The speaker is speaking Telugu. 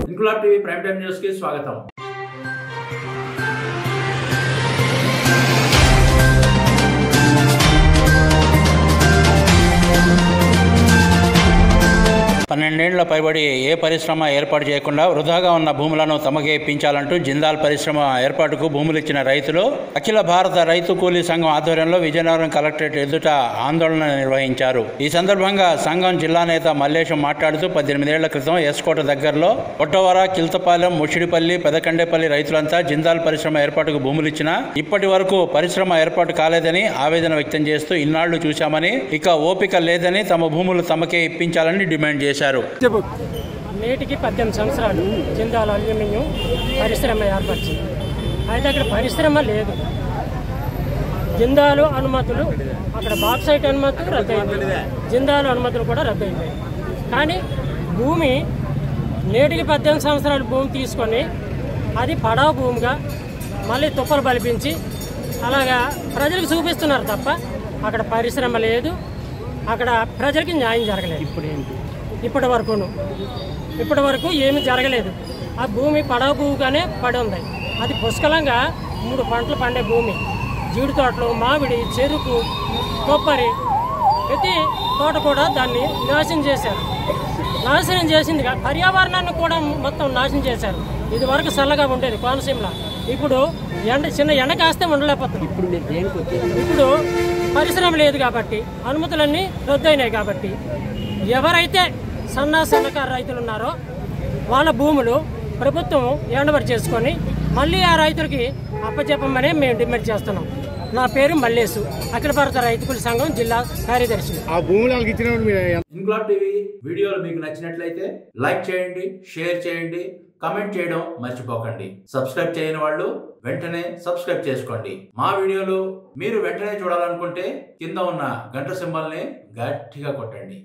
Inquilab TV prime time news కి స్వాగతం. పన్నెండేళ్ల పైబడి ఏ పరిశ్రమ ఏర్పాటు చేయకుండా వృధాగా ఉన్న భూములను తమకే ఇప్పించాలంటూ జిందాల్ పరిశ్రమ ఏర్పాటుకు భూములు ఇచ్చిన రైతులు అఖిల భారత రైతు కూలీ సంఘం ఆధ్వర్యంలో విజయనగరం కలెక్టరేట్ ఎదుట ఆందోళన నిర్వహించారు. ఈ సందర్భంగా సంఘం జిల్లా నేత మల్లేశం మాట్లాడుతూ 18 ఏళ్ల క్రితం ఎస్కోట దగ్గరలో ఒట్టవర, కిల్తపాలెం, ముషిడిపల్లి, పెదకండేపల్లి రైతులంతా జిందాల్ పరిశ్రమ ఏర్పాటుకు భూములు ఇచ్చినా ఇప్పటి వరకు పరిశ్రమ ఏర్పాటు కాలేదని ఆవేదన వ్యక్తం చేస్తూ ఇన్నాళ్లు చూశామని, ఇక ఓపిక లేదని తమ భూములు తమకే ఇప్పించాలని డిమాండ్ చేశారు. నేటికి 18 సంవత్సరాలు జిందాల్ అల్యూమినియం పరిశ్రమ ఏర్పరిచింది. అయితే అక్కడ పరిశ్రమ లేదు. జిందాలు అనుమతులు, అక్కడ బాక్సైట్ అనుమతులు రద్దయింది, జిందాలు అనుమతులు కూడా రద్దయింది. కానీ భూమి నేటికి 18 సంవత్సరాలు భూమి తీసుకొని అది పడవ భూమిగా మళ్ళీ తుప్పలు బలిపించి అలాగా ప్రజలకు చూపిస్తున్నారు తప్ప అక్కడ పరిశ్రమ లేదు, అక్కడ ప్రజలకి న్యాయం జరగలేదు. ఇప్పటి వరకు ఏమీ జరగలేదు. ఆ భూమి పడవ భూమిగానే పడి ఉంది. అది పుష్కలంగా 3 పంటలు పండే భూమి. జీడి తోటలు, మామిడి, చెరుకు, కొబ్బరి, ప్రతి తోట కూడా దాన్ని నాశనం చేశారు. నాశనం చేసింది పర్యావరణాన్ని కూడా మొత్తం నాశనం చేశారు. ఇది వరకు చల్లగా ఉండేది కోనసీమలో. ఇప్పుడు చిన్న ఎండ కాస్తే ఉండలేకపోతుంది. ఇప్పుడు పరిశ్రమ లేదు కాబట్టి, అనుమతులన్నీ రద్దయినాయి కాబట్టి ఎవరైతే సన్నకారు రైతులు ఉన్నారో వాళ్ళ భూములు ప్రభుత్వం ఎండబడి చేసుకొని మళ్ళీ ఆ రైతులకి అప్పచెప్పమని మేము డిమాండ్ చేస్తున్నాం. నా పేరు మల్లేసు, అఖిల భారత రైతు కూలీ సంఘం జిల్లా కార్యదర్శి. ఇంక్లాబ్ టీవీ వీడియోలు మీకు నచ్చినట్లయితే లైక్ చేయండి, షేర్ చేయండి, కమెంట్ చేయడం మర్చిపోకండి. సబ్స్క్రైబ్ చేయని వాళ్ళు వెంటనే సబ్స్క్రైబ్ చేసుకోండి. మా వీడియోలు మీరు వెంటనే చూడాలనుకుంటే కింద ఉన్న గంట సింబల్ని గట్టిగా కొట్టండి.